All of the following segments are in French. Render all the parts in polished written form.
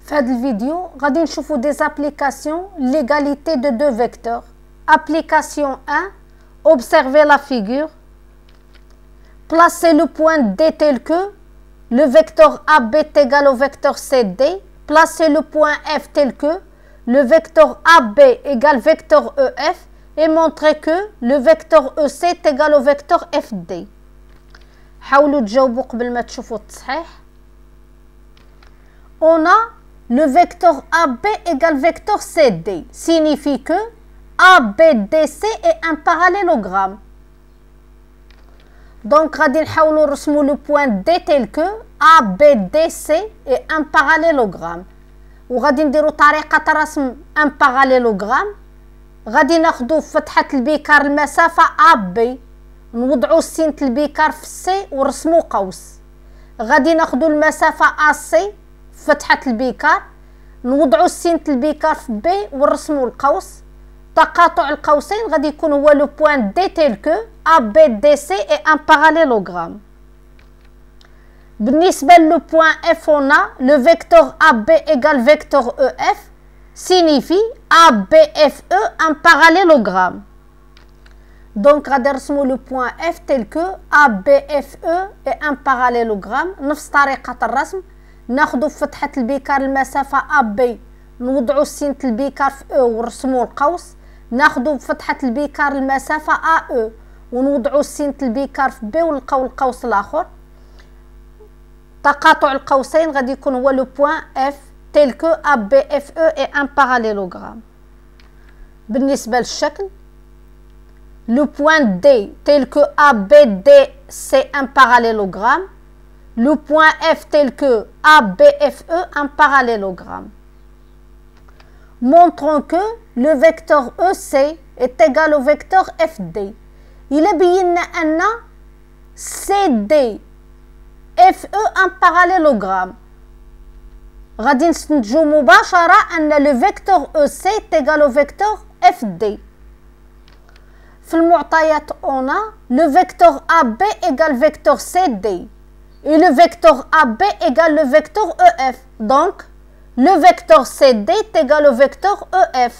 في هذا الفيديو غادي نشوفوا des applications l'égalité de deux vecteurs. Application 1, observez la figure. Placez le point D tel que le vecteur AB est égal au vecteur CD. Placez le point F tel que le vecteur AB égale vecteur EF et montrez que le vecteur EC est égal au vecteur FD. حاولوا تجاوبوا قبل ما تشوفوا التصحيح. On a le vecteur AB égale vecteur CD, signifie que ABDC est un parallélogramme. Donc, غادي نحاولوا نرسموا le point D tel que ABDC est un parallélogramme. وغادي نديروا طريقة رسم un parallélogramme. غادي ناخذوا فتحة البيكار المسافة AB، نوضعوا سينة البيكار في C ونرسموا قوس. غادي ناخذوا المسافة AC فتحة البيكار، نوضعوا سينة البيكار في B ونرسموا القوس. تقاطع القوسين غادي يكون هو لو بوين دي تيل كو ABDC اي ان باراليلوغرام. بالنسبة لو بوين F on a le vecteur AB égale vecteur EF signifie ABFE un parallélogramme. Donc غادي نرسموا لو بوين F tel que ABFE est un parallélogramme. نفس طريقة الرسم، ناخذوا فتحة البيكار المسافة AB، نوضعوا سينة البيكار في E ونرسموا القوس. ناخذوا فتحة البيكار المسافة AE ونوضعوا سينة البيكار في B ونلقاو القوس الآخر. تقاطع القوسين غادي يكون هو لو بوين F tel que ABFE est un parallélogramme. بالنسبة للشكل، le point D tel que ABD c'est un parallélogramme. Le point F tel que ABFE un parallélogramme. Montrons que le vecteur EC est égal au vecteur FD. Il est bien أن CD FE un parallélogramme. غادي نستنتجوا مباشرة أن le vecteur EC est égal au vecteur FD. في المعطيات on a le vecteur AB égale vecteur CD et le vecteur AB égale le vecteur EF. Donc, le vecteur CD est égal au vecteur EF.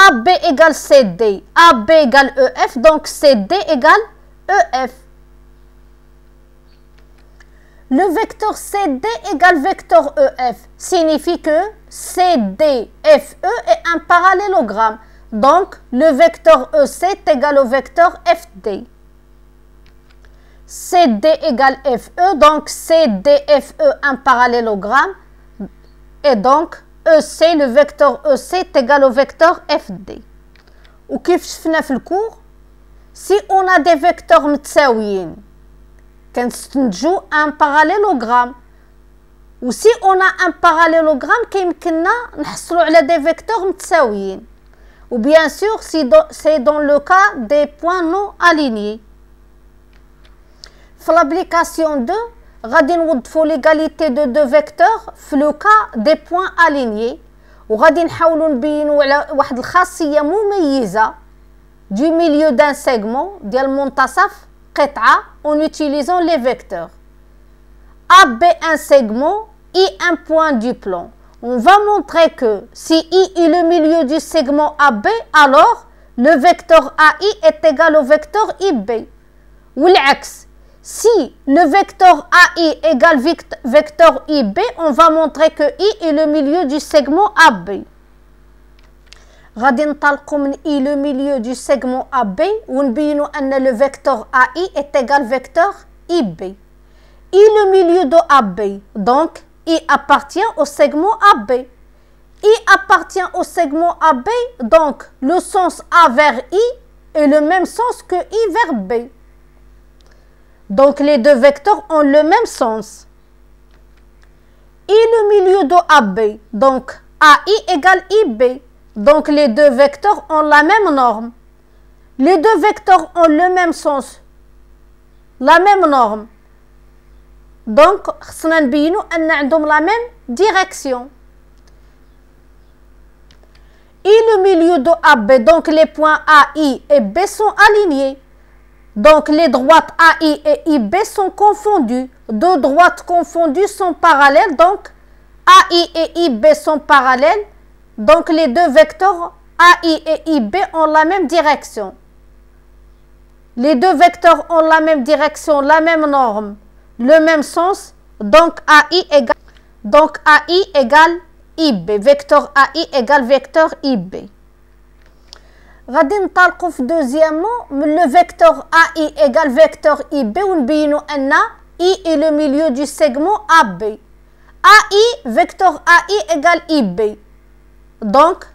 AB égale CD, AB égale EF, donc CD égale EF. Le vecteur CD égale vecteur EF signifie que CDFE est un parallélogramme. Donc, le vecteur EC est égal au vecteur FD. CD égale FE, donc CDFE un parallélogramme. Et donc, EC, le vecteur EC est égal au vecteur FD. وكيف شفنا في الكور، si on a des vecteurs متساويين كنستنتجوا un parallélogramme. و si on a un parallélogramme كيمكننا نحصلوا على des vecteurs متساويين. Ou bien sûr, c'est dans le cas des points non alignés. Dans l'application 2, غادي نوظفوا l'égalité de deux vecteurs في le cas des points alignés. وغادي نحاولوا نبينوا على واحد الخاصية مميزة du milieu d'un segment ديال منتصف قطعة en utilisant les vecteurs. AB un segment, I un point du plan. On va montrer que si I est le milieu du segment AB, alors le vecteur AI est égal au vecteur IB. Ou l'inverse, si le vecteur AI égale vecteur IB, on va montrer que I est le milieu du segment AB. غادي نطلقوا من I le milieu du segment AB ونبينوا أن le vecteur AI est égal vecteur IB. I le milieu de AB, donc I appartient au segment AB. I appartient au segment AB, donc le sens A vers I est le même sens que I vers B. Donc les deux vecteurs ont le même sens. I le milieu de AB, donc AI égale IB. Donc les deux vecteurs ont la même norme. Les deux vecteurs ont le même sens, la même norme. Donc, خصنا نبينوا أن عندهم la même direction. I le milieu de AB, donc les points AI et B sont alignés. Donc les droites AI et IB sont confondues. Deux droites confondues sont parallèles, donc AI et IB sont parallèles, donc les deux vecteurs AI et IB ont la même direction. Les deux vecteurs ont la même direction, la même norme, le même sens, donc AI égale IB. Vecteur AI égale vecteur IB. غادي نطلقوا في deuxièmement le vecteur AI égale vecteur IB ونبينوا أن I est le milieu du segment AB. AI, vecteur AI égale IB. Donc,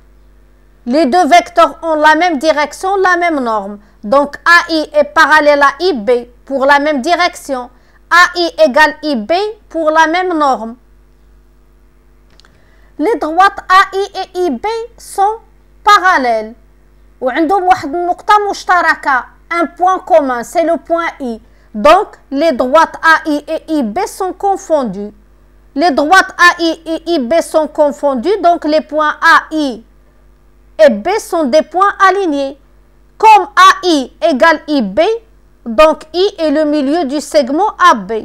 les deux vecteurs ont la même direction, la même norme. Donc, AI est parallèle à IB pour la même direction. AI égale IB pour la même norme. Les droites AI et IB sont parallèles. وعندهم واحد النقطة مشتركة, un point commun, c'est le point I. Donc, les droites AI et IB sont confondues. Les droites AI et IB sont confondues, donc les points AI et B sont des points alignés. Comme AI égale IB, donc I est le milieu du segment AB.